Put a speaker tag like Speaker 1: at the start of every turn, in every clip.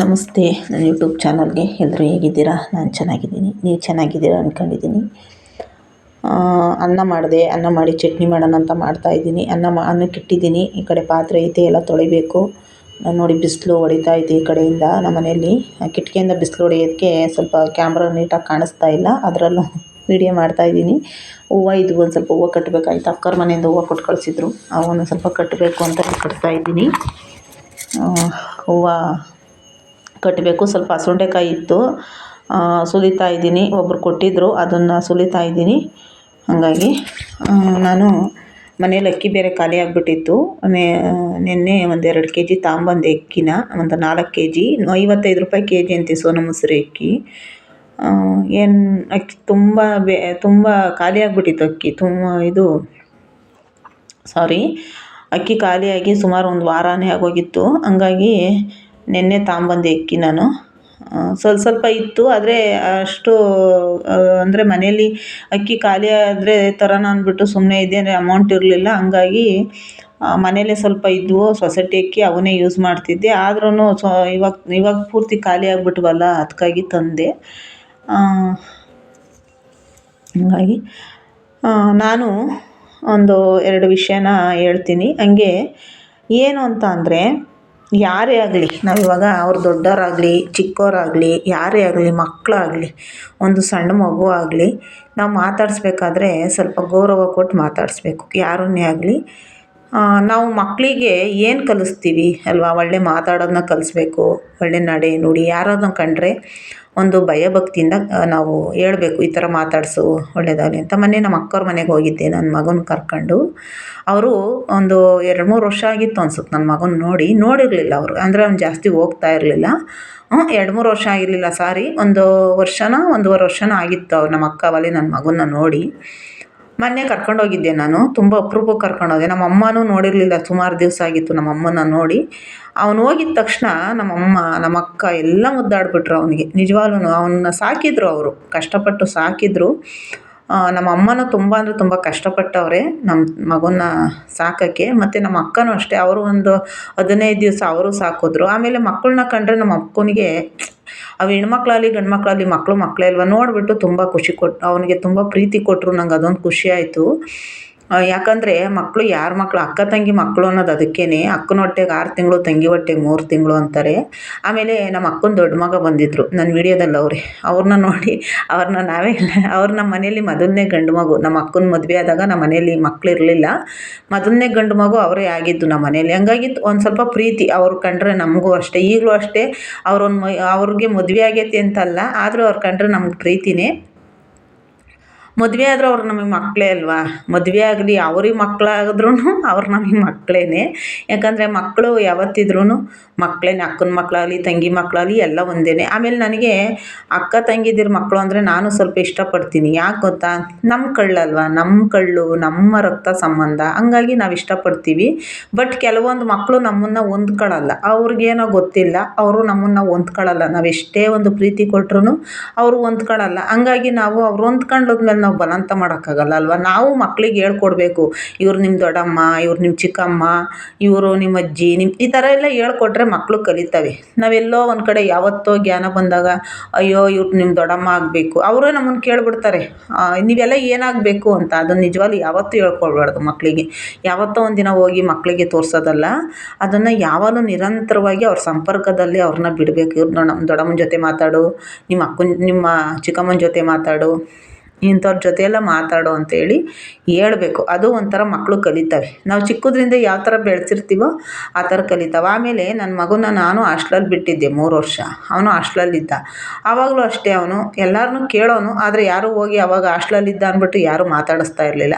Speaker 1: ನಮಸ್ತೆ. ನನ್ನ ಯೂಟ್ಯೂಬ್ ಚಾನಲ್ಗೆ ಎಲ್ಲರೂ ಹೇಗಿದ್ದೀರಾ? ನಾನು ಚೆನ್ನಾಗಿದ್ದೀನಿ. ನೀವು ಚೆನ್ನಾಗಿದ್ದೀರಾ ಅಂದ್ಕೊಂಡಿದ್ದೀನಿ. ಅನ್ನ ಮಾಡಿದೆ. ಅನ್ನ ಮಾಡಿ ಚಟ್ನಿ ಮಾಡೋಣ ಅಂತ ಮಾಡ್ತಾಯಿದ್ದೀನಿ. ಅನ್ನಕ್ಕೆ ಇಟ್ಟಿದ್ದೀನಿ. ಈ ಕಡೆ ಪಾತ್ರೆ ಐತೆ, ಎಲ್ಲ ತೊಳಿಬೇಕು. ನಾನು ನೋಡಿ ಬಿಸಿಲು ಹೊಡಿತಾ ಐತೆ ಈ ಕಡೆಯಿಂದ. ನಮ್ಮ ಮನೆಯಲ್ಲಿ ಕಿಟಕಿಯಿಂದ ಬಿಸಿಲು ಹೊಡೆಯೋದಕ್ಕೆ ಸ್ವಲ್ಪ ಕ್ಯಾಮ್ರಾ ನೀಟಾಗಿ ಕಾಣಿಸ್ತಾ ಇಲ್ಲ, ಅದರಲ್ಲೂ ವೀಡಿಯೋ ಮಾಡ್ತಾಯಿದ್ದೀನಿ. ಹೂವು ಇದು ಒಂದು ಸ್ವಲ್ಪ ಹೂವು ಕಟ್ಟಬೇಕಾಯ್ತು. ಅಕ್ಕರ ಮನೆಯಿಂದ ಹೂವು ಕೊಟ್ಟು ಕಳಿಸಿದ್ರು, ಅವನ್ನ ಸ್ವಲ್ಪ ಕಟ್ಟಬೇಕು ಅಂತ ಕಟ್ತಾಯಿದ್ದೀನಿ. ಹೂವು ಕಟ್ಟಬೇಕು. ಸ್ವಲ್ಪ ಸುಂಡೆಕಾಯಿ ಇತ್ತು, ಸುಲಿತಾ ಇದ್ದೀನಿ. ಒಬ್ಬರು ಕೊಟ್ಟಿದ್ದರು, ಅದನ್ನು ಸುಲಿತಾ ಇದ್ದೀನಿ. ಹಾಗಾಗಿ ನಾನು ಮನೇಲಿ ಅಕ್ಕಿ ಬೇರೆ ಖಾಲಿ ಆಗಿಬಿಟ್ಟಿತ್ತು. ನಿನ್ನೆ ಒಂದೆರಡು ಕೆ ಜಿ ತಗೊಂಬಂದೆ ಅಕ್ಕಿನ, ಒಂದು 4 ಕೆ ಜಿ. 55 ರೂಪಾಯಿ ಕೆ ಜಿ ಅಂತೆ ಸೋನಾ ಮಸೂರಿ ಅಕ್ಕಿ. ಏನು ಅಕ್ಕಿ ತುಂಬ ಖಾಲಿ ಆಗಿಬಿಟ್ಟಿತ್ತು. ಅಕ್ಕಿ ಖಾಲಿಯಾಗಿ ಸುಮಾರು ಒಂದು ವಾರನೇ ಆಗೋಗಿತ್ತು. ಹಂಗಾಗಿ ನೆನ್ನೆ ತಗೊಂಬಂದೆ ಅಕ್ಕಿ ನಾನು. ಸ್ವಲ್ಪ ಇತ್ತು, ಆದರೆ ಅಷ್ಟು ಅಂದರೆ ಮನೇಲಿ ಅಕ್ಕಿ ಖಾಲಿ ಆದರೆ ತರೋಣ ಅಂದ್ಬಿಟ್ಟು ಸುಮ್ಮನೆ ಇದ್ದೇ, ಅಮೌಂಟ್ ಇರಲಿಲ್ಲ. ಹಂಗಾಗಿ ಮನೇಲೇ ಸ್ವಲ್ಪ ಇದ್ದವು ಸೊಸೈಟಿ ಅಕ್ಕಿ, ಅವನ್ನೇ ಯೂಸ್ ಮಾಡ್ತಿದ್ದೆ. ಆದ್ರೂ ಇವಾಗ ಪೂರ್ತಿ ಖಾಲಿ ಆಗಿಬಿಟ್ವಲ್ಲ, ಅದಕ್ಕಾಗಿ ತಂದೆ. ಹಂಗಾಗಿ ನಾನು ಒಂದು 2 ವಿಷಯನ ಹೇಳ್ತೀನಿ. ಹಂಗೆ ಏನು ಅಂತ ಅಂದರೆ, ಯಾರೇ ಆಗಲಿ, ನಾವಿವಾಗ ಅವ್ರು ದೊಡ್ಡವರಾಗಲಿ ಚಿಕ್ಕವರಾಗಲಿ ಯಾರೇ ಆಗಲಿ, ಮಕ್ಕಳಾಗಲಿ ಒಂದು ಸಣ್ಣ ಮಗು ಆಗಲಿ, ನಾವು ಮಾತಾಡಿಸ್ಬೇಕಾದ್ರೆ ಸ್ವಲ್ಪ ಗೌರವ ಕೊಟ್ಟು ಮಾತಾಡಿಸ್ಬೇಕು. ಯಾರನ್ನೇ ಆಗಲಿ ನಾವು ಮಕ್ಕಳಿಗೆ ಏನು ಕಲಿಸ್ತೀವಿ ಅಲ್ವಾ? ಒಳ್ಳೆ ಮಾತಾಡೋದನ್ನ ಕಲಿಸ್ಬೇಕು, ಒಳ್ಳೆ ನಡೆ ನುಡಿ. ಯಾರಾದನ್ನು ಕಂಡ್ರೆ ಒಂದು ಭಯಭಕ್ತಿಯಿಂದ ನಾವು ಹೇಳಬೇಕು, ಈ ಥರ ಮಾತಾಡಿಸು ಒಳ್ಳೆಯದಾಗಲಿ ಅಂತ. ಮೊನ್ನೆ ನಮ್ಮ ಅಕ್ಕವ್ರ ಮನೆಗೆ ಹೋಗಿದ್ದೆ ನನ್ನ ಮಗನ ಕರ್ಕೊಂಡು. ಅವರು ಒಂದು 2-3 ವರ್ಷ ಆಗಿತ್ತು ಅನ್ಸುತ್ತೆ ನನ್ನ ಮಗನ ನೋಡಿರಲಿಲ್ಲ ಅವರು, ಅಂದರೆ ಅವ್ನು ಜಾಸ್ತಿ ಹೋಗ್ತಾ ಇರಲಿಲ್ಲ. 2-3 ವರ್ಷ ಆಗಿರಲಿಲ್ಲ, ಸಾರಿ, 1-1.5 ವರ್ಷನೋ ಆಗಿತ್ತು ಅವ್ರು ನಮ್ಮ ಅಕ್ಕ ಅವಲ್ಲಿ ನನ್ನ ಮಗನ ನೋಡಿ. ಮೊನ್ನೆ ಕರ್ಕೊಂಡೋಗಿದ್ದೆ ನಾನು, ತುಂಬ ಅಪರೂಪಕ್ಕೆ ಕರ್ಕೊಂಡೋದೆ. ನಮ್ಮ ಅಮ್ಮನೂ ನೋಡಿರಲಿಲ್ಲ, ಸುಮಾರು ದಿವಸ ಆಗಿತ್ತು ನಮ್ಮ ಅಮ್ಮನ ನೋಡಿ. ಅವನು ಹೋಗಿದ ತಕ್ಷಣ ನಮ್ಮ ಅಕ್ಕ ಎಲ್ಲ ಮುದ್ದಾಡ್ಬಿಟ್ರು ಅವನಿಗೆ. ನಿಜವಾಗ್ಲೂ ಅವನ್ನ ಸಾಕಿದ್ರು, ಅವರು ಕಷ್ಟಪಟ್ಟು ಸಾಕಿದ್ರು. ನಮ್ಮ ಅಮ್ಮನೂ ತುಂಬ ಅಂದರೆ ತುಂಬ ಕಷ್ಟಪಟ್ಟವ್ರೆ ನಮ್ಮ ಮಗನ ಸಾಕೋಕ್ಕೆ. ಮತ್ತು ನಮ್ಮ ಅಕ್ಕನೂ ಅಷ್ಟೇ, ಅವರು ಒಂದು 15 ದಿವಸ ಅವರು ಸಾಕಿದ್ರು. ಆಮೇಲೆ ಮಕ್ಕಳನ್ನ ಕಂಡ್ರೆ ನಮ್ಮ ಅಕ್ಕನಿಗೆ, ಅವು ಹೆಣ್ಮಕ್ಳಾಗಲಿ ಗಂಡು ಮಕ್ಕಳಾಗಲಿ, ಮಕ್ಕಳೇ ಅಲ್ವ, ನೋಡಿಬಿಟ್ಟು ತುಂಬ ಖುಷಿ ಕೊಟ್ಟು, ಅವನಿಗೆ ತುಂಬ ಪ್ರೀತಿ ಕೊಟ್ಟರು. ನಂಗೆ ಅದೊಂದು ಖುಷಿ ಆಯಿತು. ಯಾಕಂದರೆ ಮಕ್ಕಳು ಯಾರ ಮಕ್ಕಳು, ಅಕ್ಕ ತಂಗಿ ಮಕ್ಕಳು ಅನ್ನೋದು ಅದಕ್ಕೇ. ಅಕ್ಕನ ಹೊಟ್ಟೆಗೆ 6 ತಿಂಗಳು, ತಂಗಿ ಹೊಟ್ಟೆಗೆ 3 ತಿಂಗಳು ಅಂತಾರೆ. ಆಮೇಲೆ ನಮ್ಮ ಅಕ್ಕನ ದೊಡ್ಡ ಮಗ ಬಂದಿದ್ದರು ನನ್ನ ವಿಡಿಯೋದಲ್ಲಿ, ಅವ್ರನ್ನ ನೋಡಿ ಅವ್ರು ನಮ್ಮ ಮನೇಲಿ ಮೊದಲನೇ ಗಂಡು ಮಗು. ನಮ್ಮ ಅಕ್ಕನ ಮದುವೆ ಆದಾಗ ನಮ್ಮ ಮನೇಲಿ ಮಕ್ಕಳಿರಲಿಲ್ಲ, ಮೊದಲನೇ ಗಂಡು ಮಗು ಅವರೇ ಆಗಿದ್ದು ನಮ್ಮ ಮನೇಲಿ. ಹಂಗಾಗಿ ಒಂದು ಸ್ವಲ್ಪ ಪ್ರೀತಿ ಅವ್ರು ಕಂಡ್ರೆ ನಮಗೂ ಅಷ್ಟೇ. ಈಗಲೂ ಅಷ್ಟೇ, ಅವ್ರಿಗೆ ಮದುವೆ ಆಗೈತೆ ಅಂತಲ್ಲ, ಆದರೂ ಅವ್ರು ಕಂಡ್ರೆ ನಮ್ಗೆ ಪ್ರೀತಿನೇ. ಮದುವೆ ಆದರೂ ಅವ್ರು ನಮಗೆ ಮಕ್ಕಳೇ ಅಲ್ವಾ? ಮದುವೆ ಆಗಲಿ ಅವ್ರಿಗೆ ಮಕ್ಕಳಾದ್ರೂ ಅವ್ರು ನಮಗೆ ಮಕ್ಕಳೇ. ಯಾಕಂದರೆ ಮಕ್ಕಳು ಯಾವತ್ತಿದ್ರೂ ಮಕ್ಕಳೇ. ಅಕ್ಕನ ಮಕ್ಕಳಾಗಲಿ ತಂಗಿ ಮಕ್ಕಳಾಗಲಿ ಎಲ್ಲ ಒಂದೇ. ಆಮೇಲೆ ನನಗೆ ಅಕ್ಕ ತಂಗಿದಿರ ಮಕ್ಕಳು ಅಂದರೆ ನಾನು ಸ್ವಲ್ಪ ಇಷ್ಟಪಡ್ತೀನಿ. ಯಾಕೆ ಗೊತ್ತಾ? ನಮ್ಮ ಕಳ್ಳಲ್ವ, ನಮ್ಮ ಕಳ್ಳು, ನಮ್ಮ ರಕ್ತ ಸಂಬಂಧ, ಹಂಗಾಗಿ ನಾವು ಇಷ್ಟಪಡ್ತೀವಿ. ಬಟ್ ಕೆಲವೊಂದು ಮಕ್ಕಳು ನಮ್ಮನ್ನು ಹೊಂದ್ಕೊಳ್ಳಲ್ಲ, ಅವ್ರಿಗೇನೋ ಗೊತ್ತಿಲ್ಲ, ಅವರು ನಮ್ಮನ್ನು ಹೊಂದ್ಕೊಳ್ಳಲ್ಲ. ನಾವು ಎಷ್ಟೇ ಒಂದು ಪ್ರೀತಿ ಕೊಟ್ರು ಅವರು ಹೊಂದ್ಕೊಳ್ಳಲ್ಲ. ಹಂಗಾಗಿ ನಾವು ಅವ್ರು ಹೊಂದ್ಕೊಂಡೋದ್ಮೇಲೆ ನಾವು ಬಲವಂತ ಮಾಡೋಕ್ಕಾಗಲ್ಲ ಅಲ್ವ? ನಾವು ಮಕ್ಕಳಿಗೆ ಹೇಳ್ಕೊಡ್ಬೇಕು, ಇವ್ರು ನಿಮ್ಮ ದೊಡ್ಡಮ್ಮ, ಇವ್ರು ನಿಮ್ಮ ಚಿಕ್ಕಮ್ಮ, ಇವರು ನಿಮ್ಮ ಅಜ್ಜಿ, ಈ ಥರ ಎಲ್ಲ ಹೇಳ್ಕೊಟ್ರೆ ಮಕ್ಕಳು ಕಲಿತವೆ. ನಾವೆಲ್ಲೋ ಒಂದು ಕಡೆ ಯಾವತ್ತೋ ಜ್ಞಾನ ಬಂದಾಗ, ಅಯ್ಯೋ ಇವ್ರು ನಿಮ್ಮ ದೊಡ್ಡಮ್ಮ ಆಗಬೇಕು, ಅವರೇ ನಮ್ಮನ್ನು ಕೇಳಿಬಿಡ್ತಾರೆ, ನೀವೆಲ್ಲ ಏನಾಗಬೇಕು ಅಂತ. ಅದನ್ನು ನಿಜವಾಗ್ಲೂ ಯಾವತ್ತೂ ಹೇಳ್ಕೊಡ್ಬಾರ್ದು ಮಕ್ಕಳಿಗೆ. ಯಾವತ್ತೋ ಒಂದಿನ ಹೋಗಿ ಮಕ್ಕಳಿಗೆ ತೋರಿಸೋದಲ್ಲ, ಅದನ್ನು ಯಾವಾಗಲೂ ನಿರಂತರವಾಗಿ ಅವ್ರ ಸಂಪರ್ಕದಲ್ಲಿ ಅವ್ರನ್ನ ಬಿಡಬೇಕು. ಇವ್ರು ನಮ್ಮ ದೊಡ್ಡಮ್ಮನ ಜೊತೆ ಮಾತಾಡು, ನಿಮ್ಮ ಚಿಕ್ಕಮ್ಮನ ಜೊತೆ ಮಾತಾಡು, ಇಂಥವ್ರ ಜೊತೆ ಎಲ್ಲ ಮಾತಾಡು ಅಂತೇಳಿ ಹೇಳ್ಬೇಕು. ಅದು ಒಂಥರ ಮಕ್ಕಳು ಕಲಿತವೆ. ನಾವು ಚಿಕ್ಕದ್ರಿಂದ ಯಾವ ಥರ ಬೆಳೆಸಿರ್ತೀವೋ ಆ ಥರ ಕಲಿತಾವೆ. ಆಮೇಲೆ ನನ್ನ ಮಗನ ನಾನು ಹಾಸ್ಟ್ಲಲ್ಲಿ ಬಿಟ್ಟಿದ್ದೆ 3 ವರ್ಷ. ಅವನು ಹಾಸ್ಟ್ಲಲ್ಲಿದ್ದ. ಆವಾಗಲೂ ಅಷ್ಟೇ, ಅವನು ಎಲ್ಲರನ್ನೂ ಕೇಳೋನು, ಆದರೆ ಯಾರೂ ಹೋಗಿ ಅವಾಗ ಹಾಸ್ಟ್ಲಲ್ಲಿದ್ದ ಅಂದ್ಬಿಟ್ಟು ಯಾರೂ ಮಾತಾಡಿಸ್ತಾ ಇರಲಿಲ್ಲ.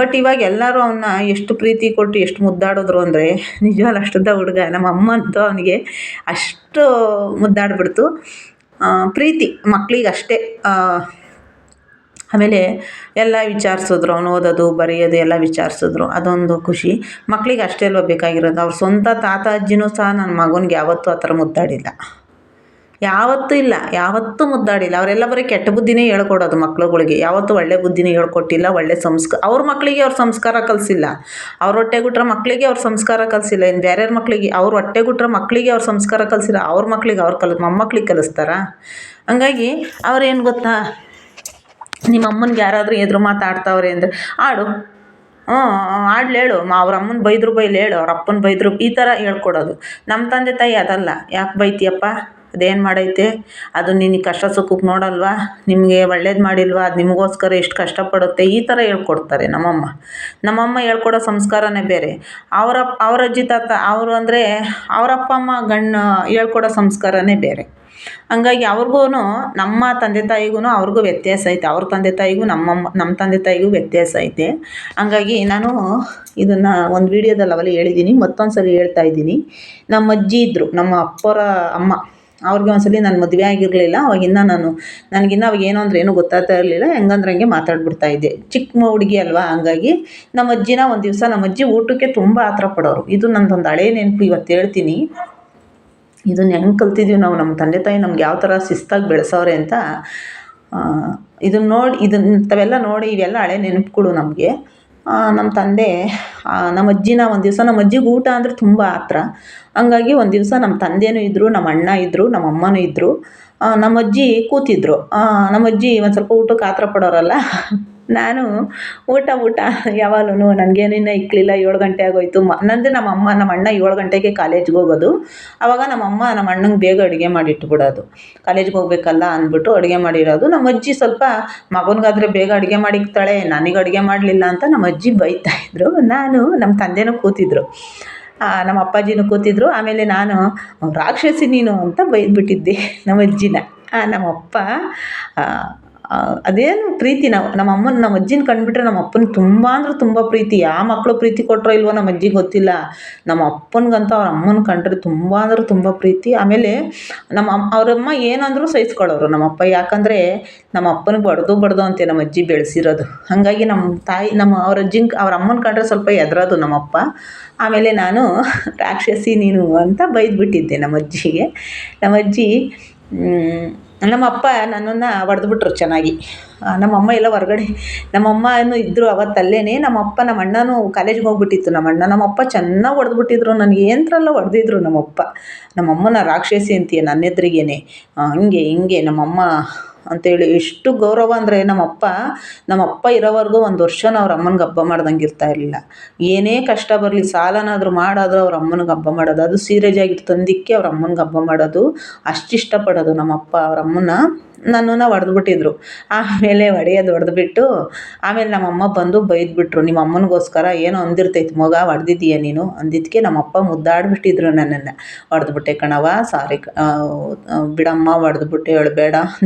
Speaker 1: ಬಟ್ ಇವಾಗ ಎಲ್ಲರೂ ಅವನ್ನ ಎಷ್ಟು ಪ್ರೀತಿ ಕೊಟ್ಟು ಎಷ್ಟು ಮುದ್ದಾಡಿದ್ರು ಅಂದರೆ, ನಿಜವಾಗ್ಲೂ ಅಷ್ಟುದ್ದ ಹುಡುಗ. ನಮ್ಮ ಅಮ್ಮ ಅಂತೂ ಅವನಿಗೆ ಅಷ್ಟು ಮುದ್ದಾಡ್ಬಿಡ್ತು. ಪ್ರೀತಿ ಮಕ್ಕಳಿಗೆ ಅಷ್ಟೇ. ಆಮೇಲೆ ಎಲ್ಲ ವಿಚಾರಿಸಿದ್ರು, ಅವನು ಓದೋದು ಬರೆಯೋದು ಎಲ್ಲ ವಿಚಾರಿಸಿದ್ರು. ಅದೊಂದು ಖುಷಿ. ಮಕ್ಕಳಿಗೆ ಅಷ್ಟೇ ಅಲ್ವ ಬೇಕಾಗಿರೋದು. ಅವ್ರ ಸ್ವಂತ ತಾತ ಅಜ್ಜಿನೂ ಸಹ ನನ್ನ ಮಗನಿಗೆ ಯಾವತ್ತೂ ಆ ಥರ ಮುದ್ದಾಡಿಲ್ಲ. ಯಾವತ್ತೂ ಇಲ್ಲ, ಯಾವತ್ತೂ ಮುದ್ದಾಡಿಲ್ಲ. ಅವರೆಲ್ಲ ಬರೀ ಕೆಟ್ಟ ಬುದ್ಧಿನೇ ಹೇಳ್ಕೊಡೋದು ಮಕ್ಳುಗಳಿಗೆ. ಯಾವತ್ತೂ ಒಳ್ಳೆ ಬುದ್ಧಿನೇ ಹೇಳ್ಕೊಟ್ಟಿಲ್ಲ, ಒಳ್ಳೆ ಅವ್ರ ಮಕ್ಕಳಿಗೆ ಅವ್ರು ಸಂಸ್ಕಾರ ಕಲಿಸಿಲ್ಲ. ಅವ್ರ ಹೊಟ್ಟೆಗುಟ್ರ ಮಕ್ಕಳಿಗೆ ಅವ್ರು ಸಂಸ್ಕಾರ ಕಲಿಸಿಲ್ಲ. ಇನ್ನು ಬೇರೆಯವ್ರ ಮಕ್ಕಳಿಗೆ ಅವ್ರ ಹೊಟ್ಟೆಗುಟ್ರ ಮಕ್ಕಳಿಗೆ ಅವ್ರು ಸಂಸ್ಕಾರ ಕಲಿಸಿಲ್ಲ, ಅವ್ರ ಮಕ್ಕಳಿಗೆ ಅವ್ರು ಮೊಮ್ಮಕ್ಳಿಗೆ ಕಲಿಸ್ತಾರಾ? ಹಂಗಾಗಿ ಅವ್ರೇನು ಗೊತ್ತಾ, ನಿಮ್ಮ ಅಮ್ಮನಿಗೆ ಯಾರಾದರೂ ಎದುರು ಮಾತಾಡ್ತಾವ್ರೆ ಅಂದರೆ ಆಡು, ಹೇಳು ಅವ್ರ ಅಮ್ಮನ ಬೈದ್ರು ಬೈಲಿ ಹೇಳು, ಅವ್ರ ಅಪ್ಪನ ಬೈದ್ರು, ಈ ಥರ ಹೇಳ್ಕೊಡೋದು. ನಮ್ಮ ತಂದೆ ತಾಯಿ ಅದಲ್ಲ. ಯಾಕೆ ಬೈತೀಯಪ್ಪ, ಅದೇನು ಮಾಡೈತೆ, ಅದು ನಿನಗೆ ಕಷ್ಟ ಸುಖಕ್ಕೆ ನೋಡಲ್ವಾ, ನಿಮಗೆ ಒಳ್ಳೇದು ಮಾಡಿಲ್ವಾ, ಅದು ನಿಮಗೋಸ್ಕರ ಎಷ್ಟು ಕಷ್ಟಪಡುತ್ತೆ, ಈ ಥರ ಹೇಳ್ಕೊಡ್ತಾರೆ ನಮ್ಮಮ್ಮ ಹೇಳ್ಕೊಡೋ ಸಂಸ್ಕಾರನೇ ಬೇರೆ. ಅವ್ರ ಅಜ್ಜಿ ತಾತ ಅವರು ಅಂದರೆ ಅವ್ರ ಅಪ್ಪ ಅಮ್ಮ ಹೇಳ್ಕೊಡೋ ಸಂಸ್ಕಾರನೇ ಬೇರೆ. ಹಂಗಾಗಿ ಅವ್ರಿಗೂ ನಮ್ಮ ತಂದೆ ತಾಯಿಗೂ ಅವ್ರಿಗೂ ವ್ಯತ್ಯಾಸ ಐತೆ. ಅವ್ರ ತಂದೆ ತಾಯಿಗೂ ನಮ್ಮ ತಂದೆ ತಾಯಿಗೂ ವ್ಯತ್ಯಾಸ ಐತೆ. ಹಂಗಾಗಿ ನಾನು ಇದನ್ನು ಒಂದು ವೀಡಿಯೋದಲ್ಲಿ ಅವೆಲ್ಲ ಹೇಳಿದ್ದೀನಿ, ಮತ್ತೊಂದು ಸಲ ಹೇಳ್ತಾ ಇದ್ದೀನಿ. ನಮ್ಮ ಅಜ್ಜಿ ಇದ್ದರು, ನಮ್ಮ ಅಪ್ಪರ ಅಮ್ಮ. ಅವ್ರಿಗೆ ಒಂದು ಸಲ ನಾನು ಮದುವೆ ಆಗಿರಲಿಲ್ಲ. ನನಗಿನ್ನ ಅವಾಗ ಏನೋ ಅಂದ್ರೆ ಏನೂ ಗೊತ್ತಾಗ್ತಾ ಇರಲಿಲ್ಲ. ಹೆಂಗಂದ್ರೆ ಹಂಗೆ ಮಾತಾಡ್ಬಿಡ್ತಾ ಇದ್ದೆ, ಚಿಕ್ಕ ಹುಡುಗಿ ಅಲ್ವಾ. ಹಂಗಾಗಿ ನಮ್ಮ ಅಜ್ಜಿನ ಒಂದು ದಿವಸ ನಮ್ಮ ಅಜ್ಜಿ ಊಟಕ್ಕೆ ತುಂಬ ಆತರ ಪಡೋರು. ಇದು ನಂದೊಂದು ಹಳೇ ನೆನಪು, ಇವತ್ತು ಹೇಳ್ತೀನಿ. ಇದನ್ನು ಹೆಂಗೆ ಕಲ್ತಿದ್ದೀವಿ ನಾವು, ನಮ್ಮ ತಂದೆ ತಾಯಿ ನಮ್ಗೆ ಯಾವ ಥರ ಶಿಸ್ತಾಗಿ ಬೆಳೆಸೋರೆ ಅಂತ. ಇಂಥವೆಲ್ಲ ನೋಡಿ ಇವೆಲ್ಲ ಹಳೆ ನೆನಪುಗಳು ನಮಗೆ. ನಮ್ಮ ತಂದೆ ನಮ್ಮ ಅಜ್ಜಿನ ಒಂದು ದಿವಸ, ನಮ್ಮ ಅಜ್ಜಿಗೆ ಊಟ ಅಂದರೆ ತುಂಬ ಆತ್ರ. ಹಂಗಾಗಿ ಒಂದು ದಿವಸ ನಮ್ಮ ತಂದೆಯೂ ಇದ್ದರು, ನಮ್ಮ ಅಣ್ಣ ಇದ್ದರು, ನಮ್ಮ ಅಮ್ಮನೂ ಇದ್ದರು. ನಮ್ಮ ಅಜ್ಜಿ ಕೂತಿದ್ರು. ನಮ್ಮ ಅಜ್ಜಿ ಒಂದು ಸ್ವಲ್ಪ ಊಟಕ್ಕೆ ಆತರ ಪಡೋರಲ್ಲ. ನಾನು ಊಟ ಯಾವಾಗಲೂ ನನಗೇನಿನ್ನ ಇಕ್ಕಲಿಲ್ಲ. 7 ಗಂಟೆ ಆಗೋಯ್ತು. ನಮ್ಮ ಅಣ್ಣ 7 ಗಂಟೆಗೆ ಕಾಲೇಜ್ಗೆ ಹೋಗೋದು. ಆವಾಗ ನಮ್ಮ ಅಣ್ಣಂಗೆ ಬೇಗ ಅಡುಗೆ ಮಾಡಿಟ್ಬಿಡೋದು. ಕಾಲೇಜ್ಗೆ ಹೋಗ್ಬೇಕಲ್ಲ ಅಂದ್ಬಿಟ್ಟು ಅಡುಗೆ ಮಾಡಿರೋದು. ನಮ್ಮ ಅಜ್ಜಿ ಸ್ವಲ್ಪ ಮಗನಿಗಾದರೆ ಬೇಗ ಅಡುಗೆ ಮಾಡಿಕ್ತಾಳೆ, ನನಗೆ ಅಡುಗೆ ಮಾಡಲಿಲ್ಲ ಅಂತ ನಮ್ಮ ಅಜ್ಜಿ ಬೈತಾಯಿದ್ರು. ನಮ್ಮ ತಂದೆನೂ ಕೂತಿದ್ರು, ನಮ್ಮ ಅಪ್ಪಾಜಿನೂ ಕೂತಿದ್ರು. ಆಮೇಲೆ ನಾನು ರಾಕ್ಷಸಿ ನೀನು ಅಂತ ಬೈದ್ಬಿಟ್ಟಿದ್ದೆ ನಮ್ಮ ಅಜ್ಜಿನ. ನಮ್ಮಪ್ಪ ಅದೇನು ಪ್ರೀತಿ, ನಮ್ಮ ಅಜ್ಜಿನ ಕಂಡುಬಿಟ್ರೆ ನಮ್ಮ ಅಪ್ಪನಿಗೆ ತುಂಬ ಅಂದ್ರೆ ತುಂಬ ಪ್ರೀತಿ. ಯಾವ ಮಕ್ಕಳು ಪ್ರೀತಿ ಕೊಟ್ಟರೋ ಇಲ್ವೋ ನಮ್ಮ ಅಜ್ಜಿಗೆ ಗೊತ್ತಿಲ್ಲ. ನಮ್ಮ ಅಪ್ಪನಿಗಂತೂ ಅವ್ರ ಅಮ್ಮನ ಕಂಡ್ರೆ ತುಂಬ ಅಂದ್ರೆ ತುಂಬ ಪ್ರೀತಿ. ಆಮೇಲೆ ಅವರಮ್ಮ ಏನಂದರೂ ಸಹಿಸ್ಕೊಳ್ಳೋರು ನಮ್ಮಪ್ಪ. ಯಾಕಂದರೆ ನಮ್ಮ ಅಪ್ಪನಿಗೆ ಬಡ್ದು ಅಂತೆ ನಮ್ಮ ಅಜ್ಜಿ ಬೆಳೆಸಿರೋದು. ಹಾಗಾಗಿ ಅವ್ರ ಅಮ್ಮನ ಕಂಡ್ರೆ ಸ್ವಲ್ಪ ಹೆದರೋದು ನಮ್ಮಪ್ಪ. ಆಮೇಲೆ ನಾನು ರಾಕ್ಷಸಿ ನೀನು ಅಂತ ಬೈದ್ಬಿಟ್ಟಿದ್ದೆ ನಮ್ಮ ಅಜ್ಜಿಗೆ. ನಮ್ಮಪ್ಪ ನನ್ನನ್ನು ಹೊಡೆದ್ಬಿಟ್ರು ಚೆನ್ನಾಗಿ. ನಮ್ಮಮ್ಮ ಎಲ್ಲ ಹೊರಗಡೆ, ನಮ್ಮಮ್ಮನೂ ಇದ್ದರು ಅವತ್ತಲ್ಲೇ. ನಮ್ಮಪ್ಪ ನಮ್ಮ ಅಣ್ಣನೂ ಕಾಲೇಜ್ಗೆ ಹೋಗ್ಬಿಟ್ಟಿತ್ತು. ನಮ್ಮಪ್ಪ ಚೆನ್ನಾಗಿ ಹೊಡೆದ್ಬಿಟ್ಟಿದ್ರು ನನಗೆ. ಏನರಲ್ಲ ಹೊಡೆದಿದ್ರು ನಮ್ಮಮ್ಮನ ರಾಕ್ಷಸಿ ಅಂತೀಯ ನನ್ನ ಎದುರಿಗೇನೆ, ಹಂಗೆ ಹಿಂಗೆ ನಮ್ಮಮ್ಮ ಅಂತೇಳಿ. ಎಷ್ಟು ಗೌರವ ಅಂದರೆ ನಮ್ಮಪ್ಪ ಇರೋವರೆಗೂ 1 ವರ್ಷನೂ ಅವ್ರ ಅಮ್ಮನಿಗೆ ಹಬ್ಬ ಮಾಡ್ದಂಗೆ ಇರ್ತಾಯಿರಲಿಲ್ಲ. ಏನೇ ಕಷ್ಟ ಬರಲಿ, ಸಾಲನಾದರೂ ಮಾಡೋದು ಅವ್ರ ಅಮ್ಮನಿಗೆ ಹಬ್ಬ ಮಾಡೋದು. ಅದು ಸೀರಿಯಸ್ ಆಗಿಟ್ಟು ತಂದಿಕ್ಕೆ ಅವ್ರ ಅಮ್ಮನಿಗೆ ಹಬ್ಬ ಮಾಡೋದು. ಅಷ್ಟು ಇಷ್ಟಪಡೋದು ನಮ್ಮಪ್ಪ ಅವ್ರ ಅಮ್ಮನ. ನನ್ನನ್ನು ಹೊಡೆದ್ಬಿಟ್ಟಿದ್ರು. ಆಮೇಲೆ ಹೊಡೆದ್ಬಿಟ್ಟು ಆಮೇಲೆ ನಮ್ಮಮ್ಮ ಬಂದು ಬೈದ್ಬಿಟ್ರು, ನಿಮ್ಮ ಅಮ್ಮನಿಗೋಸ್ಕರ ಏನೋ ಅಂದಿರ್ತೈತೆ ಮಗ, ಹೊಡೆದಿದ್ದೀಯ ನೀನು ಅಂದಿದ್ದಕ್ಕೆ ನಮ್ಮಪ್ಪ ಮುದ್ದಾಡ್ಬಿಟ್ಟಿದ್ರು ನನ್ನನ್ನು. ಹೊಡೆದ್ಬಿಟ್ಟೆ ಕಣವ, ಸಾರಿ ಬಿಡಮ್ಮ, ಹೊಡೆದ್ಬಿಟ್ಟೆ, ಹೇಳಬೇಡ,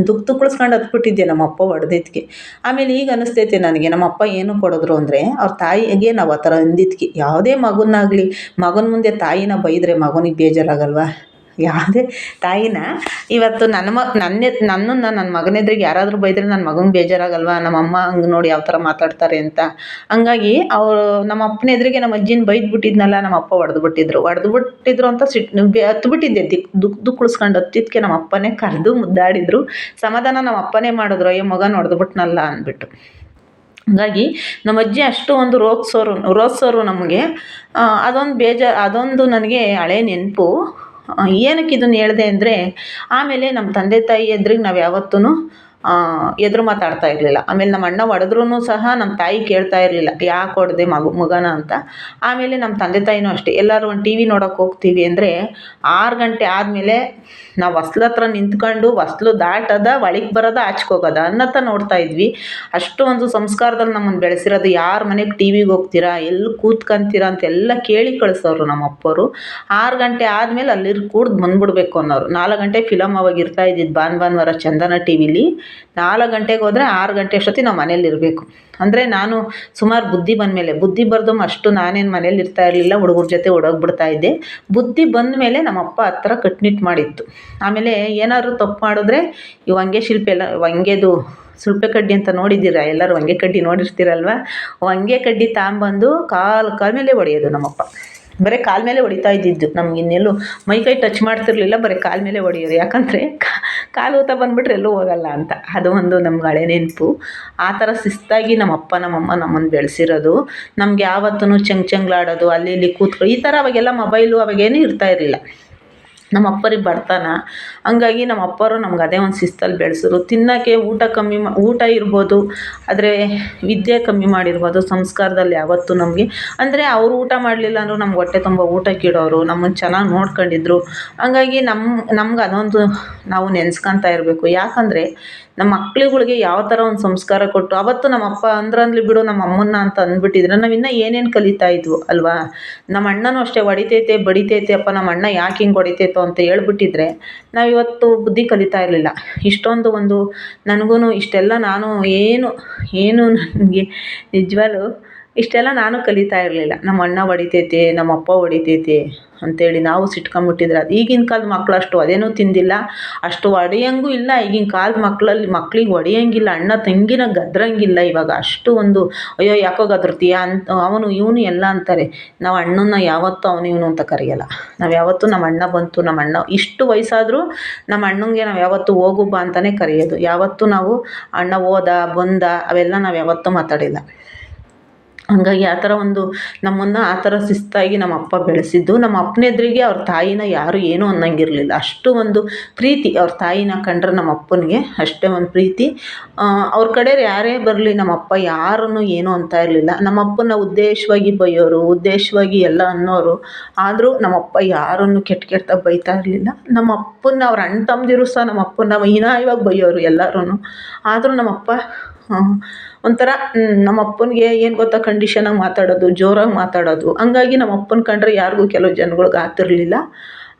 Speaker 1: ತುಕ್ಳಿಸ್ಕೊಂಡು ಹತ್ಬಿಟ್ಟಿದ್ದೆ ನಮ್ಮಪ್ಪ ಹೊಡೆದಿದ್ದಕ್ಕೆ. ಆಮೇಲೆ ಈಗ ಅನ್ನಿಸ್ತೈತೆ ನನಗೆ, ನಮ್ಮಪ್ಪ ಏನು ಕೊಡಿದ್ರು ಅಂದರೆ ಅವ್ರ ತಾಯಿಗೆ ನಾವು ಆ ಥರ ಅಂದಿದ್ದಕ್ಕೆ. ಯಾವುದೇ ಮಗನಾಗಲಿ, ಮಗನ ಮುಂದೆ ತಾಯಿನ ಬೈದರೆ ಮಗನಿಗೆ ಬೇಜಾರಾಗಲ್ವ? ಯಾವುದೇ ತಾಯಿನ ಇವತ್ತು ನನ್ನ ಮಗನೆದ್ರಿಗೆ ಯಾರಾದರೂ ಬೈದರೆ ನನ್ನ ಮಗನಿಗೆ ಬೇಜಾರಾಗಲ್ವ? ನಮ್ಮಮ್ಮ ಹಂಗೆ ನೋಡಿ ಯಾವ ಥರ ಮಾತಾಡ್ತಾರೆ ಅಂತ. ಹಂಗಾಗಿ ನಮ್ಮ ಅಪ್ಪನ ಎದುರಿಗೆ ನಮ್ಮ ಅಜ್ಜಿನ ಬೈದ್ಬಿಟ್ಟಿದ್ನಲ್ಲ, ನಮ್ಮಪ್ಪ ಹೊಡೆದ್ಬಿಟ್ಟಿದ್ರು ಅಂತ ಹತ್ಬಿಟ್ಟಿದ್ದೆ. ದುಃಖಿಸ್ಕೊಂಡು ಹತ್ತಿದ್ದಕ್ಕೆ ನಮ್ಮ ಅಪ್ಪನೇ ಕರೆದು ಮುದ್ದಾಡಿದ್ರು. ಸಮಾಧಾನ ನಮ್ಮ ಅಪ್ಪನೇ ಮಾಡಿದ್ರು, ಅಯ್ಯೋ ಮಗನ ಹೊಡೆದ್ಬಿಟ್ನಲ್ಲ ಅಂದ್ಬಿಟ್ಟು. ಹಾಗಾಗಿ ನಮ್ಮ ಅಜ್ಜಿ ಅಷ್ಟು ಒಂದು ರೋದ್ಸೋರು ನಮಗೆ. ಅದೊಂದು ನನಗೆ ಹಳೆ ನೆನಪು. ಏನಕ್ಕೆ ಇದನ್ನು ಹೇಳಿದೆ ಅಂದರೆ, ಆಮೇಲೆ ನಮ್ಮ ತಂದೆ ತಾಯಿ ಎದುರಿಗೆ ನಾವು ಯಾವತ್ತೂ ಎದುರು ಮಾತಾಡ್ತಾ ಇರಲಿಲ್ಲ. ಆಮೇಲೆ ನಮ್ಮ ಅಣ್ಣ ಹೊಡೆದ್ರೂ ಸಹ ನಮ್ಮ ತಾಯಿ ಕೇಳ್ತಾ ಇರಲಿಲ್ಲ, ಯಾಕೆ ಹೊಡೆದೆ ಮಗನ ಅಂತ. ಆಮೇಲೆ ನಮ್ಮ ತಂದೆ ತಾಯಿನೂ ಅಷ್ಟೇ, ಎಲ್ಲರೂ ಒಂದು ಟಿ ವಿ ನೋಡೋಕೆ ಹೋಗ್ತೀವಿ ಅಂದರೆ 6 ಗಂಟೆ ಆದಮೇಲೆ ನಾವು ಹೊಸ್ಲ ಹತ್ರ ನಿಂತ್ಕೊಂಡು ಹೊಸ್ಲು ದಾಟದ, ಒಳಗೆ ಬರೋದ, ಆಚೆಗೆ ಹೋಗೋದ ಅನ್ನತ್ತ ನೋಡ್ತಾ ಇದ್ವಿ. ಅಷ್ಟು ಒಂದು ಸಂಸ್ಕಾರದಲ್ಲಿ ನಮ್ಮನ್ನು ಬೆಳೆಸಿರೋದು. ಯಾರ ಮನೆಗೆ ಟಿ ವಿಗೆ ಹೋಗ್ತೀರಾ, ಎಲ್ಲಿ ಕೂತ್ಕೊಂತೀರಾ ಅಂತೆಲ್ಲ ಕೇಳಿ ಕಳಿಸೋರು ನಮ್ಮ ಅಪ್ಪರು. 6 ಗಂಟೆ ಆದಮೇಲೆ ಅಲ್ಲಿ ಕೂಡ್ದು ಬಂದುಬಿಡ್ಬೇಕು ಅನ್ನೋರು. 4 ಗಂಟೆ ಫಿಲಮ್ ಅವಾಗ ಇರ್ತಾ ಇದ್ದಿದ್ದು, ಭಾನುವಾರ ಚಂದನ ಟಿ ವಿಲಿ. 4 ಗಂಟೆಗೆ ಹೋದರೆ 6 ಗಂಟೆ ಅಷ್ಟೊತ್ತಿಗೆ ನಾವು ಮನೇಲಿರಬೇಕು. ಅಂದರೆ ನಾನು ಸುಮಾರು ಬುದ್ಧಿ ಬರೆದು ಅಷ್ಟು ನಾನೇನು ಮನೇಲಿ ಇರ್ತಾ ಇರಲಿಲ್ಲ, ಹುಡುಗರ ಜೊತೆ ಓಡೋಗ್ಬಿಡ್ತಾ ಇದ್ದೆ. ಬುದ್ಧಿ ಬಂದ ಮೇಲೆ ನಮ್ಮಪ್ಪ ಆ ಥರ ಕಟ್ನಿಟ್ಟು ಮಾಡಿತ್ತು. ಆಮೇಲೆ ಏನಾದ್ರು ತಪ್ಪು ಮಾಡಿದ್ರೆ ಈ ಹೊಂಗೆದು ಸುಲ್ಪೆ ಕಡ್ಡಿ ಅಂತ ನೋಡಿದ್ದೀರಾ ಎಲ್ಲರೂ? ಹೊಂಗೆ ಕಡ್ಡಿ ನೋಡಿರ್ತೀರಲ್ವ? ಹೊಂಗೆ ಕಡ್ಡಿ ತಗೊಂಬಂದು ಕಾಲ ಮೇಲೆ ಹೊಡೆಯೋದು ನಮ್ಮಪ್ಪ. ಬರೀ ಕಾಲ ಮೇಲೆ ಹೊಡಿತಾ ಇದ್ದಿದ್ದು. ನಮ್ಗೆ ಇನ್ನೆಲ್ಲೂ ಮೈ ಕೈ ಟಚ್ ಮಾಡ್ತಿರ್ಲಿಲ್ಲ, ಬರೀ ಕಾಲ ಮೇಲೆ ಹೊಡಿಯೋರು. ಯಾಕಂದರೆ ಕಾಲು ಊತ ಬಂದುಬಿಟ್ರೆ ಎಲ್ಲೂ ಹೋಗಲ್ಲ ಅಂತ. ಅದು ಒಂದು ನಮ್ಗೆ ಹಳೆ ನೆನಪು. ಆ ಥರ ಶಿಸ್ತಾಗಿ ನಮ್ಮ ಅಪ್ಪ ನಮ್ಮಮ್ಮ ನಮ್ಮನ್ನು ಬೆಳೆಸಿರೋದು. ನಮ್ಗೆ ಯಾವತ್ತೂ ಚಂಗ್ಲಾಡೋದು, ಅಲ್ಲಿ ಇಲ್ಲಿ ಕೂತ್ಕೊಳ್ಳಿ ಈ ಥರ ಅವಾಗೆಲ್ಲ ಮೊಬೈಲು ಅವಾಗೇನೂ ಇರ್ತಾ ಇರಲಿಲ್ಲ. ನಮ್ಮ ಅಪ್ಪರಿಗೆ ಬಡತನ, ಹಂಗಾಗಿ ನಮ್ಮ ಅಪ್ಪರು ನಮ್ಗೆ ಅದೇ ಒಂದು ಶಿಸ್ತಲ್ಲಿ ಬೆಳೆಸಿದ್ರು. ತಿನ್ನೋಕ್ಕೆ ಊಟ ಇರ್ಬೋದು, ಆದರೆ ವಿದ್ಯೆ ಕಮ್ಮಿ ಮಾಡಿರ್ಬೋದು. ಸಂಸ್ಕಾರದಲ್ಲಿ ಯಾವತ್ತೂ ನಮಗೆ ಅಂದರೆ ಅವರು ಊಟ ಮಾಡಲಿಲ್ಲ ಅಂದರೂ ನಮ್ಗೆ ಹೊಟ್ಟೆ ತುಂಬ ಊಟಕ್ಕಿಡೋರು, ನಮ್ಮನ್ನು ಚೆನ್ನಾಗಿ ನೋಡ್ಕೊಂಡಿದ್ರು. ಹಂಗಾಗಿ ನಮ್ಗೆ ಅದೊಂದು ನಾವು ನೆನೆಸ್ಕೊತಾ ಇರಬೇಕು. ಯಾಕಂದರೆ ನಮ್ಮ ಮಕ್ಳುಗಳ್ಗೆ ಯಾವ ಥರ ಒಂದು ಸಂಸ್ಕಾರ ಕೊಟ್ಟು, ಅವತ್ತು ನಮ್ಮ ಅಪ್ಪ ಅಂದ್ರನ್ಲಿ ಬಿಡು ನಮ್ಮ ಅಮ್ಮನ್ನ ಅಂತ ಅಂದ್ಬಿಟ್ಟಿದ್ರೆ ನಾವು ಇನ್ನೂ ಏನೇನು ಕಲಿತಾ ಇದ್ವು ಅಲ್ವಾ. ನಮ್ಮ ಅಣ್ಣನೂ ಅಷ್ಟೇ ಹೊಡಿತೈತೆ ಬಡಿತೈತೆ ಅಪ್ಪ ನಮ್ಮ ಅಣ್ಣ ಯಾಕೆ ಹಿಂಗೆ ಹೊಡಿತೈತೋ ಅಂತ ಹೇಳ್ಬಿಟ್ಟಿದ್ರೆ ನಾವಿವತ್ತು ಬುದ್ಧಿ ಕಲಿತಾ ಇರಲಿಲ್ಲ. ಇಷ್ಟೊಂದು ಒಂದು ನನಗೂ ಇಷ್ಟೆಲ್ಲ ನಾನು ಏನು ನನಗೆ ನಿಜವಾಗ್ಲೂ ಇಷ್ಟೆಲ್ಲ ನಾನು ಕಲಿತಾ ಇರಲಿಲ್ಲ. ನಮ್ಮ ಅಣ್ಣ ಹೊಡಿತೈತೆ, ನಮ್ಮ ಅಪ್ಪ ಹೊಡಿತೈತೆ ಅಂಥೇಳಿ ನಾವು ಸಿಟ್ಕೊಂಬಿಟ್ಟಿದ್ರೆ ಅದು ಈಗಿನ ಕಾಲದ ಮಕ್ಳು ಅಷ್ಟು ಅದೇನೂ ತಿಂದಿಲ್ಲ, ಅಷ್ಟು ಹೊಡೆಯೋಂಗೂ ಇಲ್ಲ. ಈಗಿನ ಕಾಲದ ಮಕ್ಳಿಗೆ ಹೊಡೆಯೋಂಗಿಲ್ಲ, ಅಣ್ಣ ತಂಗಿನ ಗದ್ರಂಗಿಲ್ಲ ಇವಾಗ. ಅಷ್ಟು ಒಂದು ಅಯ್ಯೋ ಯಾಕೋ ಗದರ್ತೀಯ ಅಂತ ಅವನು ಇವನು ಎಲ್ಲ ಅಂತಾರೆ. ನಾವು ಅಣ್ಣನ ಯಾವತ್ತೂ ಅವನು ಇವನು ಅಂತ ಕರೆಯಲ್ಲ. ನಾವು ಯಾವತ್ತೂ ನಮ್ಮ ಅಣ್ಣ ಬಂತು, ನಮ್ಮ ಅಣ್ಣ ಇಷ್ಟು ವಯಸ್ಸಾದರೂ ನಮ್ಮ ಅಣ್ಣಂಗೆ ನಾವು ಯಾವತ್ತೂ ಹೋಗು ಬಾ ಅಂತಲೇ ಕರೆಯೋದು. ಯಾವತ್ತೂ ನಾವು ಅಣ್ಣ ಹೋದ ಬಂದ ಅವೆಲ್ಲ ನಾವು ಯಾವತ್ತೂ ಮಾತಾಡಿಲ್ಲ. ಹಂಗಾಗಿ ಆ ಥರ ಒಂದು ನಮ್ಮನ್ನು ಆ ಥರ ಶಿಸ್ತಾಗಿ ನಮ್ಮ ಅಪ್ಪ ಬೆಳೆಸಿದ್ದು. ನಮ್ಮ ಅಪ್ಪನ ಎದುರಿಗೆ ಅವ್ರ ತಾಯಿನ ಯಾರು ಏನೂ ಅನ್ನಂಗಿರಲಿಲ್ಲ. ಅಷ್ಟು ಒಂದು ಪ್ರೀತಿ ಅವ್ರ ತಾಯಿನ ಕಂಡ್ರೆ ನಮ್ಮ ಅಪ್ಪನಿಗೆ ಅಷ್ಟೇ ಒಂದು ಪ್ರೀತಿ. ಅವ್ರ ಕಡೆಯವ್ರು ಯಾರೇ ಬರಲಿ ನಮ್ಮ ಅಪ್ಪ ಯಾರನ್ನು ಏನೂ ಅಂತ ಇರಲಿಲ್ಲ. ನಮ್ಮ ಅಪ್ಪನ ಉದ್ದೇಶವಾಗಿ ಬೈಯೋರು, ಉದ್ದೇಶವಾಗಿ ಎಲ್ಲ ಅನ್ನೋರು. ಆದರೂ ನಮ್ಮ ಅಪ್ಪ ಯಾರನ್ನು ಕೆಟ್ಟದಾಗಿ ಬೈತಾ ಇರಲಿಲ್ಲ. ನಮ್ಮ ಅಪ್ಪನ ಅವ್ರ ಅಣ್ಣ ತಮ್ಮದಿರು ಸಹ ನಮ್ಮ ಅಪ್ಪನ ಹೀನಾಯವಾಗಿ ಬೈಯೋರು ಎಲ್ಲರೂ. ಆದರೂ ನಮ್ಮಪ್ಪ ಒಂಥರ ನಮ್ಮ ಅಪ್ಪನಿಗೆ ಏನು ಗೊತ್ತಾ ಕಂಡೀಷನಾಗಿ ಮಾತಾಡೋದು, ಜೋರಾಗಿ ಮಾತಾಡೋದು. ಹಂಗಾಗಿ ನಮ್ಮ ಅಪ್ಪನ ಕಂಡ್ರೆ ಯಾರಿಗೂ ಕೆಲವು ಜನಗಳ್ಗೆ ಆಗ್ತಿರ್ಲಿಲ್ಲ.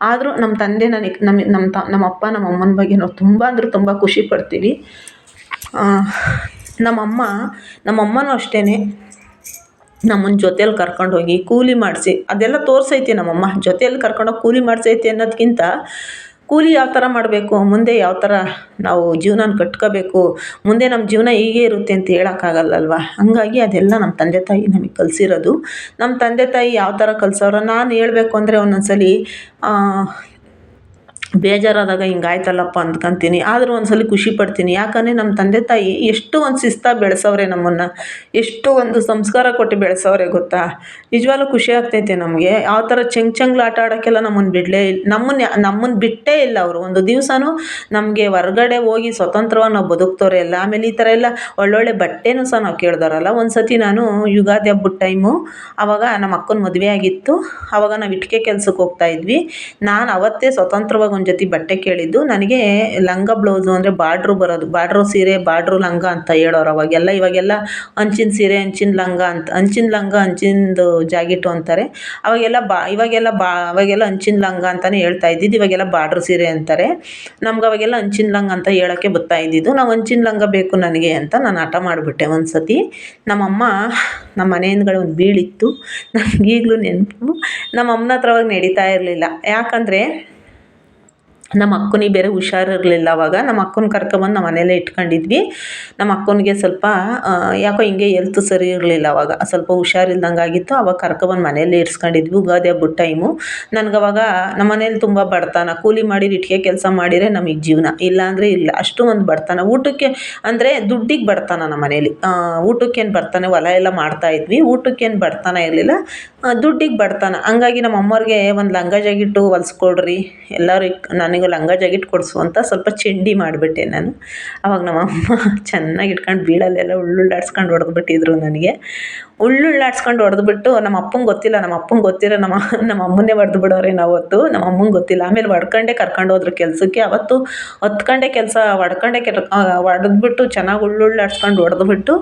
Speaker 1: ಆದರೂ ನಮ್ಮ ತಂದೆ ನಮ್ಮ ಅಪ್ಪ ನಮ್ಮ ಅಮ್ಮನ ಬಗ್ಗೆ ನಾವು ತುಂಬ ಅಂದರೆ ತುಂಬ ಖುಷಿ ಪಡ್ತೀವಿ. ನಮ್ಮಮ್ಮನೂ ಅಷ್ಟೇ ನಮ್ಮನ್ನ ಜೊತೇಲಿ ಕರ್ಕೊಂಡೋಗಿ ಕೂಲಿ ಮಾಡಿಸಿ ಅದೆಲ್ಲ ತೋರಿಸೈತಿ. ನಮ್ಮಮ್ಮ ಜೊತೆಯಲ್ಲಿ ಕರ್ಕೊಂಡೋಗಿ ಕೂಲಿ ಮಾಡಿಸೈತಿ ಅನ್ನೋದಕ್ಕಿಂತ ಕೂಲಿ ಯಾವ ಥರ ಮಾಡಬೇಕು, ಮುಂದೆ ಯಾವ ಥರ ನಾವು ಜೀವನ ಕಟ್ಕೋಬೇಕು, ಮುಂದೆ ನಮ್ಮ ಜೀವನ ಹೀಗೆ ಇರುತ್ತೆ ಅಂತ ಹೇಳೋಕ್ಕಾಗಲ್ಲಲ್ವ. ಹಂಗಾಗಿ ಅದೆಲ್ಲ ನಮ್ಮ ತಂದೆ ತಾಯಿ ನಮಗೆ ಕಲಿಸಿರೋದು. ನಮ್ಮ ತಂದೆ ತಾಯಿ ಯಾವ ಥರ ಕಲಿಸೋರು ನಾನು ಹೇಳಬೇಕು ಅಂದರೆ ಒಂದೊಂದ್ಸಲಿ ಬೇಜಾರಾದಾಗ ಹಿಂಗಾಯ್ತಲ್ಲಪ್ಪ ಅಂದ್ಕೊತೀನಿ. ಆದರೂ ಒಂದ್ಸಲ ಖುಷಿ ಪಡ್ತೀನಿ. ಯಾಕಂದರೆ ನಮ್ಮ ತಂದೆ ತಾಯಿ ಎಷ್ಟು ಒಂದು ಶಿಸ್ತಾಗಿ ಬೆಳೆಸವ್ರೆ ನಮ್ಮನ್ನು, ಎಷ್ಟು ಒಂದು ಸಂಸ್ಕಾರ ಕೊಟ್ಟು ಬೆಳೆಸವ್ರೆ ಗೊತ್ತಾ. ನಿಜವಾಗ್ಲೂ ಖುಷಿ ಆಗ್ತೈತೆ ನಮಗೆ. ಯಾವ ಥರ ಆಟ ಆಡೋಕ್ಕೆಲ್ಲ ನಮ್ಮನ್ನು ನಮ್ಮನ್ನು ಬಿಟ್ಟೇ ಇಲ್ಲ ಅವರು. ಒಂದು ದಿವಸನೂ ನಮಗೆ ಹೊರ್ಗಡೆ ಹೋಗಿ ಸ್ವತಂತ್ರವಾಗಿ ನಾವು ಬದುಕ್ತವ್ರೆ ಎಲ್ಲ. ಆಮೇಲೆ ಈ ಥರ ಎಲ್ಲ ಒಳ್ಳೊಳ್ಳೆ ಬಟ್ಟೆನೂ ಸಹ ನಾವು ಕೇಳ್ದವ್ರಲ್ಲ. ಒಂದು ಸತಿ ನಾನು ಯುಗಾದಿ ಹಬ್ಬದ ಟೈಮು ಆವಾಗ ನಮ್ಮ ಅಕ್ಕನ ಮದುವೆ ಆಗಿತ್ತು. ಆವಾಗ ನಾವು ಇಟ್ಟಿಗೆ ಕೆಲ್ಸಕ್ಕೆ ಹೋಗ್ತಾಯಿದ್ವಿ. ನಾನು ಅವತ್ತೇ ಸ್ವತಂತ್ರವಾಗಿ ಒಂದು ಜೊತೆ ಬಟ್ಟೆ ಕೇಳಿದ್ದು. ನನಗೆ ಲಂಗ ಬ್ಲೌಸು ಅಂದರೆ ಬಾರ್ಡ್ರು ಸೀರೆ ಬಾರ್ಡ್ರು ಲಂಗ ಅಂತ ಹೇಳೋರು ಅವಾಗೆಲ್ಲ. ಇವಾಗೆಲ್ಲ ಅಂಚಿನ ಸೀರೆ ಅಂಚಿನ ಲಂಗ ಅಂತ, ಅಂಚಿನ ಲಂಗ ಅಂಚಿಂದು ಜಾಕೆಟು ಅಂತಾರೆ. ಅವಾಗೆಲ್ಲ ಅಂಚಿನ ಲಂಗ ಅಂತಲೇ ಹೇಳ್ತಾ ಇದ್ದಿದ್ದು. ಇವಾಗೆಲ್ಲ ಬಾರ್ಡ್ರು ಸೀರೆ ಅಂತಾರೆ. ನಮ್ಗೆ ಅವಾಗೆಲ್ಲ ಅಂಚಿನ ಲಂಗ ಅಂತ ಹೇಳೋಕ್ಕೆ ಬರ್ತಾ ಇದ್ದಿದ್ದು. ನಾವು ಅಂಚಿನ ಲಂಗ ಬೇಕು ನನಗೆ ಅಂತ ನಾನು ಹಠ ಮಾಡಿಬಿಟ್ಟೆ ಒಂದು ಸತಿ. ನಮ್ಮ ಮನೆ ಹಿಂದ್ಗಡೆ ಒಂದು ಬೀಳಿತ್ತು, ನನಗೀಗಲೂ ನೆನಪು. ನಮ್ಮ ಅಮ್ಮನ ಹತ್ರ ಅವಾಗ ನಡೀತಾ ಇರಲಿಲ್ಲ. ಯಾಕಂದರೆ ನಮ್ಮ ಅಕ್ಕನಿಗೆ ಬೇರೆ ಹುಷಾರಿರಲಿಲ್ಲ ಅವಾಗ. ನಮ್ಮ ಅಕ್ಕನ ಕರ್ಕೊಬಂದು ನಮ್ಮ ಮನೇಲೇ ಇಟ್ಕೊಂಡಿದ್ವಿ. ನಮ್ಮ ಅಕ್ಕನಿಗೆ ಸ್ವಲ್ಪ ಯಾಕೋ ಹಿಂಗೆ ಹೆಲ್ತ್ ಸರಿ ಇರಲಿಲ್ಲ ಅವಾಗ, ಸ್ವಲ್ಪ ಹುಷಾರಿಲ್ದಂಗೆ ಆಗಿತ್ತು. ಅವಾಗ ಕರ್ಕೊಬಂದು ಮನೆಯಲ್ಲೇ ಇರಿಸ್ಕೊಂಡಿದ್ವಿ ಯುಗಾದಿ ಹಬ್ಬದ ಟೈಮು. ನನಗವಾಗ ನಮ್ಮ ಮನೇಲಿ ತುಂಬ ಬಡತನ, ಕೂಲಿ ಮಾಡಿ ಇಟ್ಟಿಗೆ ಕೆಲಸ ಮಾಡಿದರೆ ನಮಗೆ ಜೀವನ, ಇಲ್ಲಾಂದರೆ ಇಲ್ಲ. ಅಷ್ಟು ಒಂದು ಬಡತನ. ಊಟಕ್ಕೆ ಅಂದರೆ ದುಡ್ಡಿಗೆ ಬಡತನ ನಮ್ಮ ಮನೇಲಿ. ಊಟಕ್ಕೇನು ಬಡತನ, ಹೊಲ ಎಲ್ಲ ಮಾಡ್ತಾಯಿದ್ವಿ. ಊಟಕ್ಕೇನು ಬಡತನ ಇರಲಿಲ್ಲ, ದುಡ್ಡಿಗೆ ಬಡತನ. ಹಂಗಾಗಿ ನಮ್ಮ ಅಮ್ಮವ್ರಿಗೆ ಒಂದು ಲಂಗ ಜಾಕೆಟು ಹೊಲ್ಸ್ಕೊಡ್ರಿ ಎಲ್ಲರೂ, ನನಗೆ ಲಂಗ ಜಾಕೆಟ್ ಕೊಡಿಸು ಅಂತ ಸ್ವಲ್ಪ ಚಂಡಿ ಮಾಡಿಬಿಟ್ಟೆ ನಾನು. ಆವಾಗ ನಮ್ಮಮ್ಮ ಚೆನ್ನಾಗಿ ಇಟ್ಕೊಂಡು ಬೀಳಲ್ಲೆಲ್ಲ ಉಳ್ಳುಳ್ಳಾಡ್ಸ್ಕೊಂಡು ಹೊಡೆದ್ಬಿಟ್ಟಿದ್ರು ನನಗೆ. ಉಳ್ಳುಳ್ಳಾಡ್ಸ್ಕೊಂಡು ಹೊಡೆದ್ಬಿಟ್ಟು ನಮ್ಮ ಅಪ್ಪಂಗೆ ಗೊತ್ತಿಲ್ಲ. ನಮ್ಮ ಅಮ್ಮನ್ನೇ ಹೊಡೆದು ಬಿಡೋರೆ ಅವತ್ತು. ನಮ್ಮ ಅಮ್ಮಂಗೆ ಗೊತ್ತಿಲ್ಲ. ಆಮೇಲೆ ಹೊಡ್ಕೊಂಡೇ ಕರ್ಕೊಂಡೋದ್ರು ಕೆಲಸಕ್ಕೆ. ಅವತ್ತು ಹೊತ್ಕೊಂಡೇ ಹೊಡೆದ್ಬಿಟ್ಟು ಚೆನ್ನಾಗಿ ಉಳ್ಳುಳ್ಳಾಡ್ಸ್ಕೊಂಡು ಹೊಡೆದ್ಬಿಟ್ಟು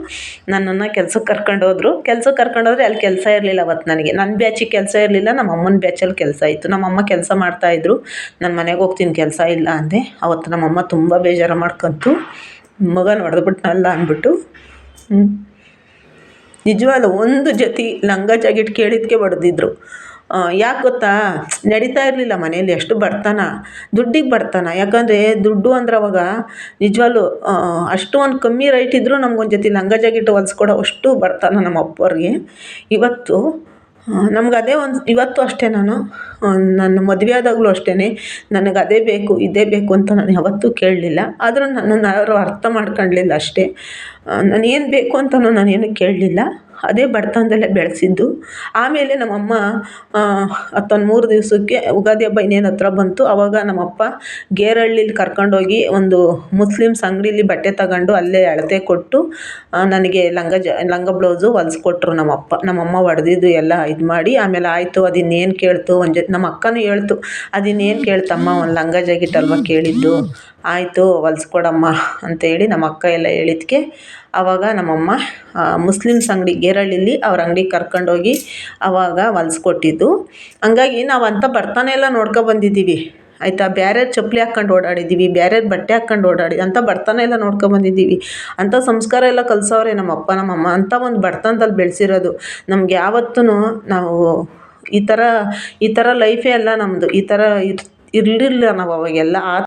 Speaker 1: ನನ್ನನ್ನು ಕೆಲ್ಸಕ್ಕೆ ಕರ್ಕೊಂಡೋದ್ರು. ಕರ್ಕೊಂಡೋದ್ರೆ ಅಲ್ಲಿ ಕೆಲಸ ಇರಲಿಲ್ಲ ಅವತ್ತು ನನಗೆ. ನನ್ನ ಬ್ಯಾಚಿಗೆ ಕೆಲಸ ಇರಲಿಲ್ಲ, ನಮ್ಮ ಅಮ್ಮನ ಬ್ಯಾಚಲ್ಲಿ ಕೆಲಸ ಇತ್ತು. ನಮ್ಮಮ್ಮ ಕೆಲಸ ಮಾಡ್ತಾಯಿದ್ರು. ನಾನು ಮನೆಗೆ ಹೋಗ್ತೀನಿ ಕೆಲಸ ಇಲ್ಲ ಅಂದೆ. ಅವತ್ತು ನಮ್ಮಮ್ಮ ತುಂಬ ಬೇಜಾರು ಮಾಡ್ಕೊಂತು, ಮಗನ ಹೊಡೆದ್ಬಿಟ್ನಲ್ಲ ಅಂದ್ಬಿಟ್ಟು. ನಿಜವಾಗ್ಲೂ ಒಂದು ಜೊತೆ ಲಂಗ ಜಾಕೆಟ್ ಕೇಳಿದ್ದಕ್ಕೆ ಹೊಡೆದಿದ್ರು. ಯಾಕೆ ಗೊತ್ತಾ, ನಡೀತಾ ಇರಲಿಲ್ಲ ಮನೇಲಿ, ಅಷ್ಟು ಬಡತನ, ದುಡ್ಡಿಗೆ ಬಡತನ. ಯಾಕಂದರೆ ದುಡ್ಡು ಅಂದ್ರೆ ಅವಾಗ ನಿಜವಾಗ್ಲೂ ಅಷ್ಟು ಒಂದು ಕಮ್ಮಿ ರೇಟ್ ಇದ್ದರೂ ನಮ್ಗೊಂದು ಜೊತೆ ಲಂಗ ಜಾಕೆಟ್ ಹೊಲ್ಸ್ಕೊಡೋ ಅಷ್ಟು ಬಡತನ ನಮ್ಮ ಅಪ್ಪವ್ರಿಗೆ. ಇವತ್ತು ನಮ್ಗೆ ಅದೇ ಒಂದು ಇವತ್ತು ಅಷ್ಟೇ ನಾನು ನನ್ನ ಮದುವೆ ಆದಾಗಲೂ ಅಷ್ಟೇ ನನಗೆ ಅದೇ ಬೇಕು ಇದೇ ಬೇಕು ಅಂತ ನಾನು ಯಾವತ್ತೂ ಕೇಳಲಿಲ್ಲ. ಆದರೂ ನನ್ನನ್ನು ಯಾರೂ ಅರ್ಥ ಮಾಡ್ಕೊಳ್ಲಿಲ್ಲ ಅಷ್ಟೇ. ನಾನು ಏನು ಬೇಕು ಅಂತಲೂ ನಾನೇನು ಕೇಳಲಿಲ್ಲ. ಅದೇ ಬಡತನದಲ್ಲೇ ಬೆಳೆಸಿದ್ದು. ಆಮೇಲೆ ನಮ್ಮಮ್ಮ 13 ದಿವಸಕ್ಕೆ ಯುಗಾದಿ ಹಬ್ಬ ಇನ್ನೇನು ಹತ್ರ ಬಂತು. ಆವಾಗ ನಮ್ಮಪ್ಪ ಗೇರಹಳ್ಳೀಲಿ ಕರ್ಕೊಂಡೋಗಿ ಒಂದು ಮುಸ್ಲಿಮ್ಸ್ ಅಂಗಡೀಲಿ ಬಟ್ಟೆ ತಗೊಂಡು ಅಲ್ಲೇ ಅಳತೆ ಕೊಟ್ಟು ನನಗೆ ಲಂಗ ಬ್ಲೌಸು ಹೊಲ್ಸ್ಕೊಟ್ರು ನಮ್ಮಪ್ಪ. ನಮ್ಮಮ್ಮ ಹೊಡೆದಿದ್ದು ಎಲ್ಲ ಇದು ಮಾಡಿ ಆಮೇಲೆ ಆಯಿತು ಅದಿನ್ನೇನು ಕೇಳ್ತು ನಮ್ಮ ಅಕ್ಕನೂ ಹೇಳ್ತು, ಅದಿನ್ನೇನು ಕೇಳ್ತಮ್ಮ ಒಂದು ಲಂಗ ಜಾಕೆಟ್ ಅಲ್ವ ಕೇಳಿದ್ದು, ಆಯಿತು ಹೊಲ್ಸ್ಕೊಡಮ್ಮ ಅಂತೇಳಿ ನಮ್ಮ ಅಕ್ಕ ಎಲ್ಲ ಹೇಳಿದ್ಕೆ ಆವಾಗ ನಮ್ಮಮ್ಮ ಮುಸ್ಲಿಮ್ಸ್ ಅಂಗಡಿ ಗೇರಹಳ್ಳೀಲಿ ಅವ್ರ ಅಂಗಡಿಗೆ ಕರ್ಕೊಂಡೋಗಿ ಆವಾಗ ಹೊಲ್ಸ್ಕೊಟ್ಟಿದ್ದು. ಹಂಗಾಗಿ ನಾವು ಅಂಥ ಬಡತನ ಎಲ್ಲ ಬಂದಿದ್ದೀವಿ ಆಯಿತಾ. ಬೇರೆಯವ್ರ ಚಪ್ಪಲಿ ಹಾಕ್ಕೊಂಡು ಓಡಾಡಿದ್ದೀವಿ, ಬೇರೆಯವ್ರ ಬಟ್ಟೆ ಹಾಕ್ಕೊಂಡು ಅಂಥ ಬಡತನ ಎಲ್ಲ ಬಂದಿದ್ದೀವಿ. ಅಂಥ ಸಂಸ್ಕಾರ ಎಲ್ಲ ಕಲಿಸವ್ರೆ ನಮ್ಮಪ್ಪ ನಮ್ಮಮ್ಮ. ಅಂಥ ಒಂದು ಬಡತನದಲ್ಲಿ ಬೆಳೆಸಿರೋದು. ನಮ್ಗೆ ಯಾವತ್ತೂ ನಾವು ಈ ಥರ ಲೈಫೇ ಅಲ್ಲ ನಮ್ಮದು. ಈ ಥರ ಇರಲಿಲ್ಲ ನಾವು ಅವಾಗೆಲ್ಲ.